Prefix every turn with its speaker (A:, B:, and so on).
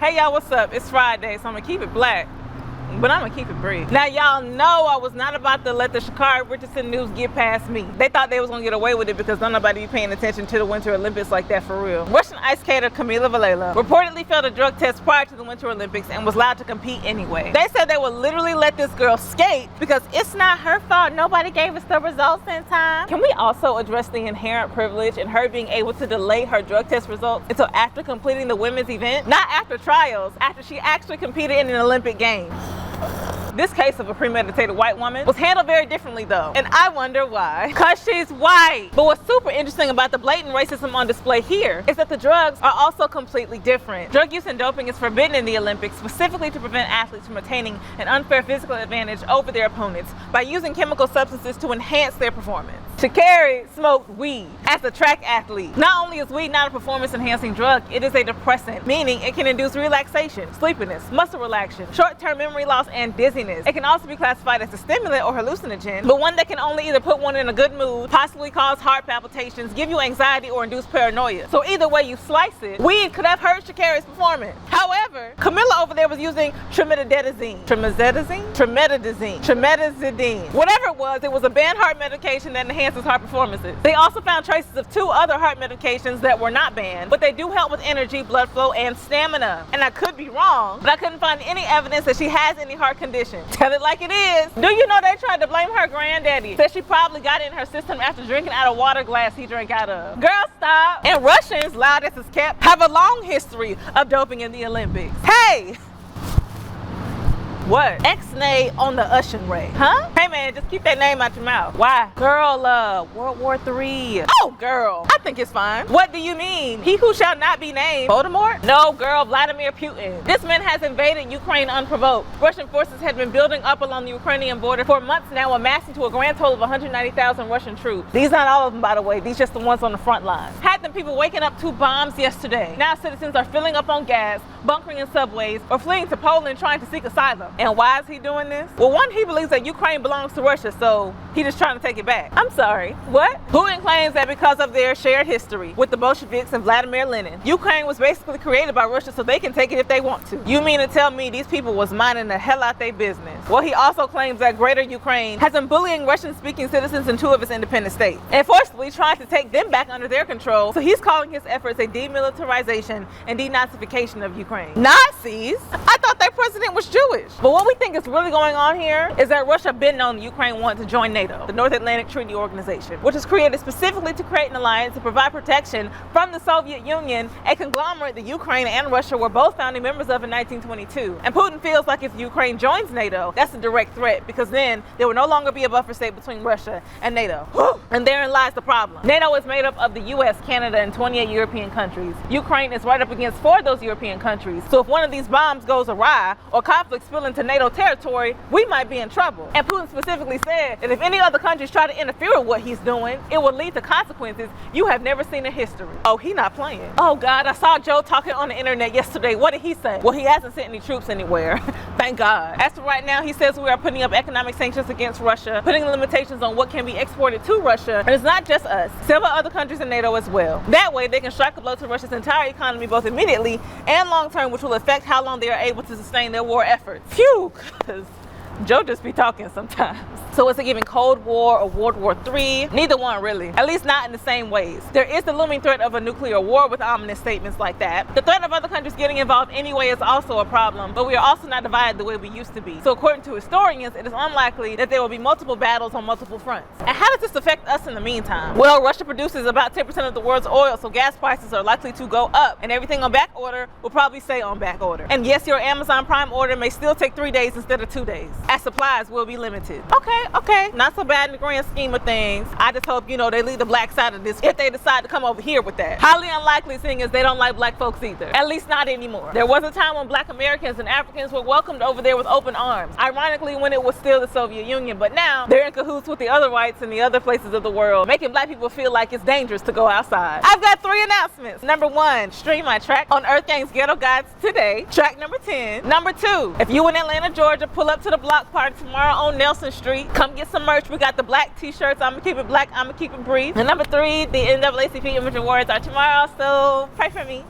A: Hey y'all, what's up? It's Friday, so I'm gonna keep it black, but I'm gonna keep it brief. Now y'all know I was not about to let the Sha'Carri Richardson news get past me. They thought they was gonna get away with it because nobody be paying attention to the Winter Olympics like that for real. Russian ice skater Kamila Valieva reportedly failed a drug test prior to the Winter Olympics and was allowed to compete anyway. They said they would literally let this girl skate because it's not her fault nobody gave us the results in time. Can we also address the inherent privilege in her being able to delay her drug test results until after completing the women's event? Not after trials, after she actually competed in an Olympic Games. This case of a premeditated white woman was handled very differently though, and I wonder why. Cause she's white. But what's super interesting about the blatant racism on display here is that the drugs are also completely different. Drug use and doping is forbidden in the Olympics specifically to prevent athletes from attaining an unfair physical advantage over their opponents by using chemical substances to enhance their performance. Sha'Carri smoked weed as a track athlete. Not only is weed not a performance-enhancing drug, it is a depressant, meaning it can induce relaxation, sleepiness, muscle relaxation, short-term memory loss, and dizziness. It can also be classified as a stimulant or hallucinogen, but one that can only either put one in a good mood, possibly cause heart palpitations, give you anxiety, or induce paranoia. So either way you slice it, weed could have hurt Sha'Carri's performance. However, Kamila over there was using trimethazidine, whatever it was a banned heart medication that enhances heart performances. They also found traces of 2 other heart medications that were not banned, but they do help with energy, blood flow, and stamina. And I could be wrong, but I couldn't find any evidence that she has any heart condition. Tell it like it is. Do you know they tried to blame her granddaddy? Said she probably got it in her system after drinking out of water glass he drank out of. Girl, stop. And Russians, loud as it's kept, have a long history of doping in the Olympics. Hey! What? X-nay on the ocean ray. Huh? Hey man, just keep that name out your mouth. Why? Girl, World War III. Oh girl, I think it's fine. What do you mean? He who shall not be named. Voldemort? No girl, Vladimir Putin. This man has invaded Ukraine unprovoked. Russian forces had been building up along the Ukrainian border for months now, amassing to a grand total of 190,000 Russian troops. These not all of them, by the way. These just the ones on the front line. Had them people waking up to bombs yesterday. Now citizens are filling up on gas, bunkering in subways, or fleeing to Poland trying to seek asylum. And why is he doing this? Well, one, he believes that Ukraine belongs to Russia, so he just trying to take it back. I'm sorry, what? Putin claims that because of their shared history with the Bolsheviks and Vladimir Lenin, Ukraine was basically created by Russia so they can take it if they want to. You mean to tell me these people was minding the hell out their business? Well, he also claims that Greater Ukraine has been bullying Russian-speaking citizens in 2 of its independent states, and forcibly trying to take them back under their control, so he's calling his efforts a demilitarization and denazification of Ukraine. Nazis? I thought their president was Jewish. But what we think is really going on here is that Russia been known Ukraine wanted to join NATO, the North Atlantic Treaty Organization, which was created specifically to create an alliance to provide protection from the Soviet Union, a conglomerate that Ukraine and Russia were both founding members of in 1922. And Putin feels like if Ukraine joins NATO, that's a direct threat because then there will no longer be a buffer state between Russia and NATO. And therein lies the problem. NATO is made up of the US, Canada, and 28 European countries. Ukraine is right up against 4 of those European countries. So if one of these bombs goes awry or conflicts spill into NATO territory, we might be in trouble. And Putin specifically said that if any other countries try to interfere with what he's doing, it will lead to consequences you have never seen in history. Oh, he not playing. Oh God, I saw Joe talking on the internet yesterday. What did he say? Well, he hasn't sent any troops anywhere. Thank God. As for right now, he says we are putting up economic sanctions against Russia, putting limitations on what can be exported to Russia. And it's not just us, several other countries in NATO as well. That way they can strike a blow to Russia's entire economy both immediately and long term, which will affect how long they are able to sustain their war efforts. Phew, because Joe just be talking sometimes. So is it giving Cold War or World War III? Neither one really, at least not in the same ways. There is the looming threat of a nuclear war with ominous statements like that. The threat of other countries getting involved anyway is also a problem, but we are also not divided the way we used to be. So according to historians, it is unlikely that there will be multiple battles on multiple fronts. And how does this affect us in the meantime? Well, Russia produces about 10% of the world's oil, so gas prices are likely to go up, and everything on back order will probably stay on back order. And yes, your Amazon Prime order may still take 3 days instead of 2 days, as supplies will be limited. Okay, not so bad in the grand scheme of things. I just hope, they leave the black side of this if they decide to come over here with that. Highly unlikely, seeing as they don't like black folks either. At least not anymore. There was a time when black Americans and Africans were welcomed over there with open arms. Ironically, when it was still the Soviet Union, but now they're in cahoots with the other whites in the other places of the world, making black people feel like it's dangerous to go outside. I've got 3 announcements. Number 1, stream my track on Earth Gang's Ghetto Guides today. Track number 10. Number 2, if you in Atlanta, Georgia, pull up to the block party tomorrow on Nelson Street. Come get some merch. We got the black t-shirts. I'm gonna keep it black. I'm gonna keep it brief. And number 3, the NAACP Image Awards are tomorrow, so pray for me.